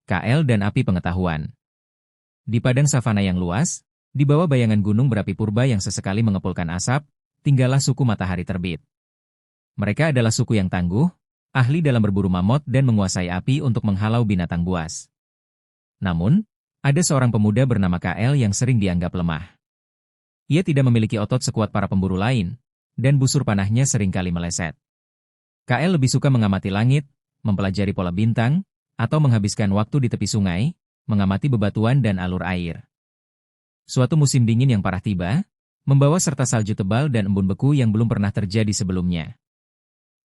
KL dan api pengetahuan. Di padang savana yang luas, di bawah bayangan gunung berapi purba yang sesekali mengepulkan asap, tinggallah suku matahari terbit. Mereka adalah suku yang tangguh, ahli dalam berburu mamut dan menguasai api untuk menghalau binatang buas. Namun, ada seorang pemuda bernama KL yang sering dianggap lemah. Ia tidak memiliki otot sekuat para pemburu lain, dan busur panahnya seringkali meleset. KL lebih suka mengamati langit, mempelajari pola bintang, atau menghabiskan waktu di tepi sungai, mengamati bebatuan dan alur air. Suatu musim dingin yang parah tiba, membawa serta salju tebal dan embun beku yang belum pernah terjadi sebelumnya.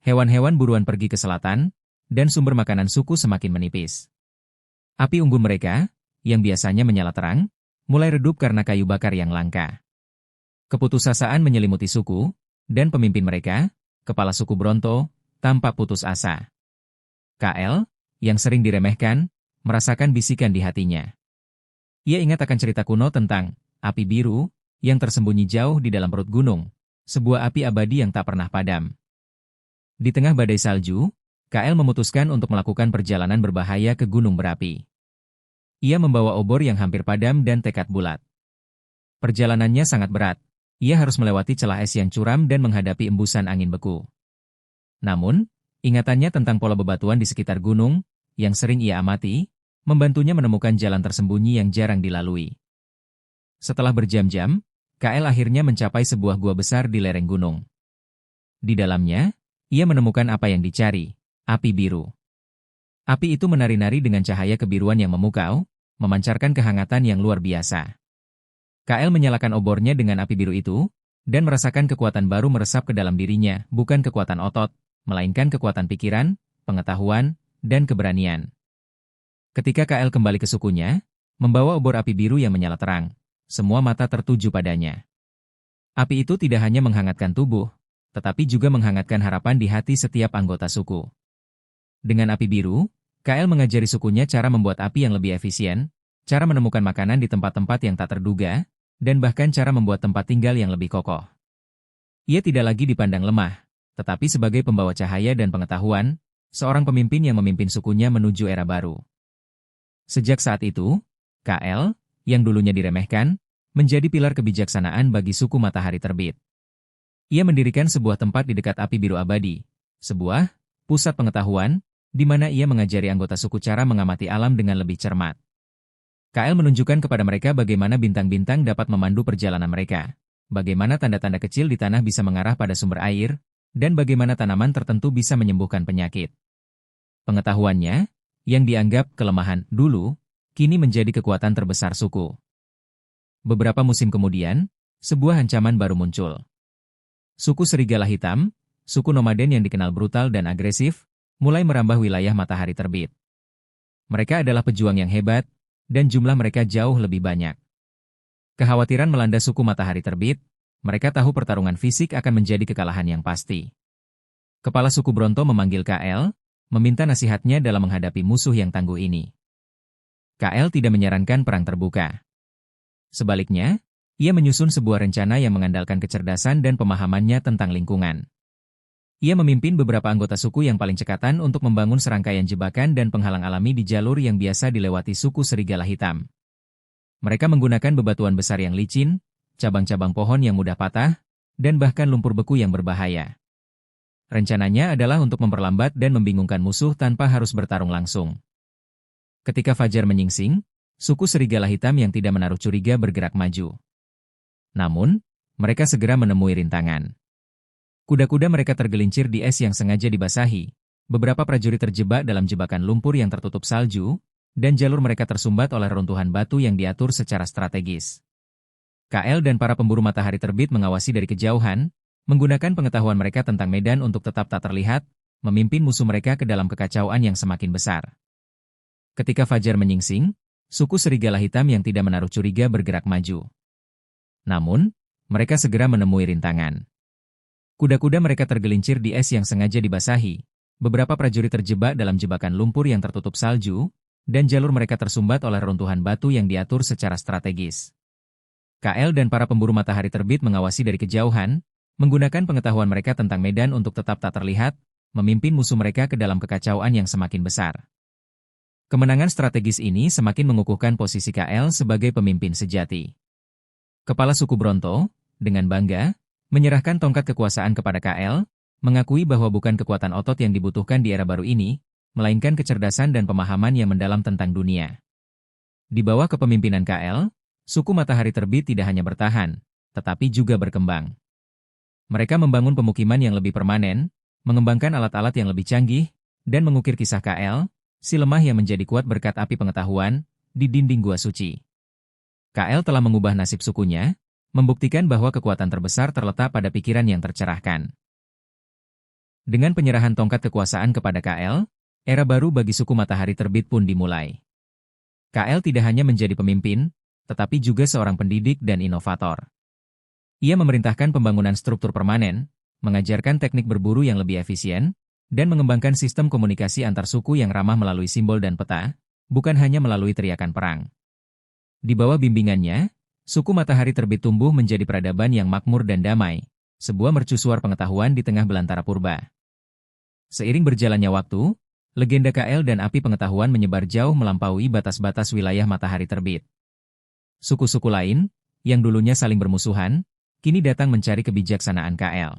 Hewan-hewan buruan pergi ke selatan, dan sumber makanan suku semakin menipis. Api unggun mereka, yang biasanya menyala terang, mulai redup karena kayu bakar yang langka. Keputusasaan menyelimuti suku, dan pemimpin mereka, kepala suku Bronto, tampak putus asa. KL, yang sering diremehkan, merasakan bisikan di hatinya. Ia ingat akan cerita kuno tentang api biru yang tersembunyi jauh di dalam perut gunung, sebuah api abadi yang tak pernah padam. Di tengah badai salju, KL memutuskan untuk melakukan perjalanan berbahaya ke gunung berapi. Ia membawa obor yang hampir padam dan tekad bulat. Perjalanannya sangat berat. Ia harus melewati celah es yang curam dan menghadapi embusan angin beku. Namun, ingatannya tentang pola bebatuan di sekitar gunung, yang sering ia amati, membantunya menemukan jalan tersembunyi yang jarang dilalui. Setelah berjam-jam, KL akhirnya mencapai sebuah gua besar di lereng gunung. Di dalamnya, ia menemukan apa yang dicari, api biru. Api itu menari-nari dengan cahaya kebiruan yang memukau, memancarkan kehangatan yang luar biasa. KL menyalakan obornya dengan api biru itu, dan merasakan kekuatan baru meresap ke dalam dirinya, bukan kekuatan otot, melainkan kekuatan pikiran, pengetahuan, dan keberanian. Ketika KL kembali ke sukunya, membawa obor api biru yang menyala terang, semua mata tertuju padanya. Api itu tidak hanya menghangatkan tubuh, tetapi juga menghangatkan harapan di hati setiap anggota suku. Dengan api biru, KL mengajari sukunya cara membuat api yang lebih efisien, cara menemukan makanan di tempat-tempat yang tak terduga, dan bahkan cara membuat tempat tinggal yang lebih kokoh. Ia tidak lagi dipandang lemah, tetapi sebagai pembawa cahaya dan pengetahuan, seorang pemimpin yang memimpin sukunya menuju era baru. Sejak saat itu, KL, yang dulunya diremehkan, menjadi pilar kebijaksanaan bagi suku matahari terbit. Ia mendirikan sebuah tempat di dekat api biru abadi, sebuah pusat pengetahuan, di mana ia mengajari anggota suku cara mengamati alam dengan lebih cermat. KL menunjukkan kepada mereka bagaimana bintang-bintang dapat memandu perjalanan mereka, bagaimana tanda-tanda kecil di tanah bisa mengarah pada sumber air, dan bagaimana tanaman tertentu bisa menyembuhkan penyakit. Pengetahuannya, yang dianggap kelemahan dulu, kini menjadi kekuatan terbesar suku. Beberapa musim kemudian, sebuah ancaman baru muncul. Suku Serigala Hitam, suku nomaden yang dikenal brutal dan agresif, mulai merambah wilayah matahari terbit. Mereka adalah pejuang yang hebat, dan jumlah mereka jauh lebih banyak. Kekhawatiran melanda suku matahari terbit, mereka tahu pertarungan fisik akan menjadi kekalahan yang pasti. Kepala suku Bronto memanggil KL, meminta nasihatnya dalam menghadapi musuh yang tangguh ini. KL tidak menyarankan perang terbuka. Sebaliknya, ia menyusun sebuah rencana yang mengandalkan kecerdasan dan pemahamannya tentang lingkungan. Ia memimpin beberapa anggota suku yang paling cekatan untuk membangun serangkaian jebakan dan penghalang alami di jalur yang biasa dilewati suku Serigala Hitam. Mereka menggunakan bebatuan besar yang licin, cabang-cabang pohon yang mudah patah, dan bahkan lumpur beku yang berbahaya. Rencananya adalah untuk memperlambat dan membingungkan musuh tanpa harus bertarung langsung. Ketika fajar menyingsing, suku Serigala Hitam yang tidak menaruh curiga bergerak maju. Namun, mereka segera menemui rintangan. Kuda-kuda mereka tergelincir di es yang sengaja dibasahi, beberapa prajurit terjebak dalam jebakan lumpur yang tertutup salju, dan jalur mereka tersumbat oleh runtuhan batu yang diatur secara strategis. KL dan para pemburu matahari terbit mengawasi dari kejauhan, menggunakan pengetahuan mereka tentang medan untuk tetap tak terlihat, memimpin musuh mereka ke dalam kekacauan yang semakin besar. Ketika fajar menyingsing, suku Serigala Hitam yang tidak menaruh curiga bergerak maju. Namun, mereka segera menemui rintangan. Kuda-kuda mereka tergelincir di es yang sengaja dibasahi, beberapa prajurit terjebak dalam jebakan lumpur yang tertutup salju, dan jalur mereka tersumbat oleh runtuhan batu yang diatur secara strategis. KL dan para pemburu matahari terbit mengawasi dari kejauhan, menggunakan pengetahuan mereka tentang medan untuk tetap tak terlihat, memimpin musuh mereka ke dalam kekacauan yang semakin besar. Kemenangan strategis ini semakin mengukuhkan posisi KL sebagai pemimpin sejati. Kepala suku Bronto, dengan bangga, menyerahkan tongkat kekuasaan kepada KL, mengakui bahwa bukan kekuatan otot yang dibutuhkan di era baru ini, melainkan kecerdasan dan pemahaman yang mendalam tentang dunia. Di bawah kepemimpinan KL, suku Matahari Terbit tidak hanya bertahan, tetapi juga berkembang. Mereka membangun pemukiman yang lebih permanen, mengembangkan alat-alat yang lebih canggih, dan mengukir kisah KL, si lemah yang menjadi kuat berkat api pengetahuan, di dinding Gua Suci. KL telah mengubah nasib sukunya, membuktikan bahwa kekuatan terbesar terletak pada pikiran yang tercerahkan. Dengan penyerahan tongkat kekuasaan kepada KL, era baru bagi suku Matahari Terbit pun dimulai. KL tidak hanya menjadi pemimpin, tetapi juga seorang pendidik dan inovator. Ia memerintahkan pembangunan struktur permanen, mengajarkan teknik berburu yang lebih efisien, dan mengembangkan sistem komunikasi antar suku yang ramah melalui simbol dan peta, bukan hanya melalui teriakan perang. Di bawah bimbingannya, suku Matahari Terbit tumbuh menjadi peradaban yang makmur dan damai, sebuah mercusuar pengetahuan di tengah belantara purba. Seiring berjalannya waktu, legenda KL dan api pengetahuan menyebar jauh melampaui batas-batas wilayah Matahari Terbit. Suku-suku lain, yang dulunya saling bermusuhan, kini datang mencari kebijaksanaan KL.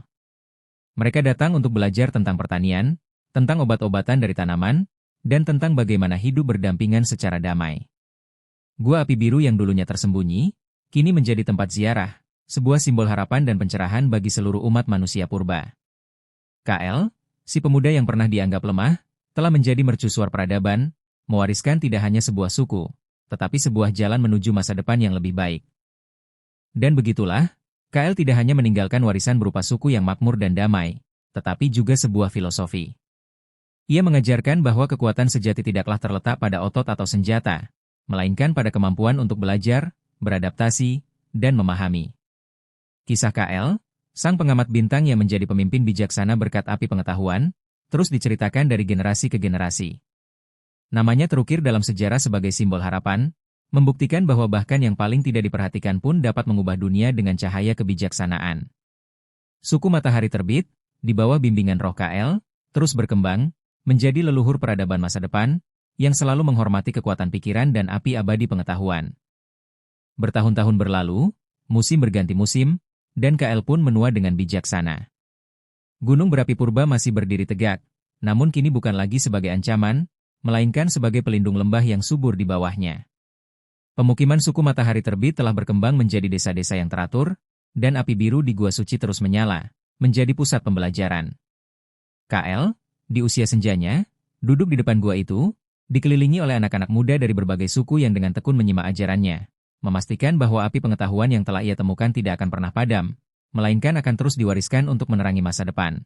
Mereka datang untuk belajar tentang pertanian, tentang obat-obatan dari tanaman, dan tentang bagaimana hidup berdampingan secara damai. Gua Api Biru yang dulunya tersembunyi, kini menjadi tempat ziarah, sebuah simbol harapan dan pencerahan bagi seluruh umat manusia purba. KL, si pemuda yang pernah dianggap lemah, telah menjadi mercusuar peradaban, mewariskan tidak hanya sebuah suku, tetapi sebuah jalan menuju masa depan yang lebih baik. Dan begitulah, KL tidak hanya meninggalkan warisan berupa suku yang makmur dan damai, tetapi juga sebuah filosofi. Ia mengajarkan bahwa kekuatan sejati tidaklah terletak pada otot atau senjata, melainkan pada kemampuan untuk belajar, beradaptasi, dan memahami. Kisah KL, sang pengamat bintang yang menjadi pemimpin bijaksana berkat api pengetahuan, terus diceritakan dari generasi ke generasi. Namanya terukir dalam sejarah sebagai simbol harapan, membuktikan bahwa bahkan yang paling tidak diperhatikan pun dapat mengubah dunia dengan cahaya kebijaksanaan. Suku Matahari Terbit, di bawah bimbingan roh KL, terus berkembang, menjadi leluhur peradaban masa depan, yang selalu menghormati kekuatan pikiran dan api abadi pengetahuan. Bertahun-tahun berlalu, musim berganti musim, dan KL pun menua dengan bijaksana. Gunung berapi purba masih berdiri tegak, namun kini bukan lagi sebagai ancaman, melainkan sebagai pelindung lembah yang subur di bawahnya. Pemukiman suku Matahari Terbit telah berkembang menjadi desa-desa yang teratur, dan api biru di Gua Suci terus menyala, menjadi pusat pembelajaran. KL, di usia senjanya, duduk di depan gua itu, dikelilingi oleh anak-anak muda dari berbagai suku yang dengan tekun menyimak ajarannya, memastikan bahwa api pengetahuan yang telah ia temukan tidak akan pernah padam, melainkan akan terus diwariskan untuk menerangi masa depan.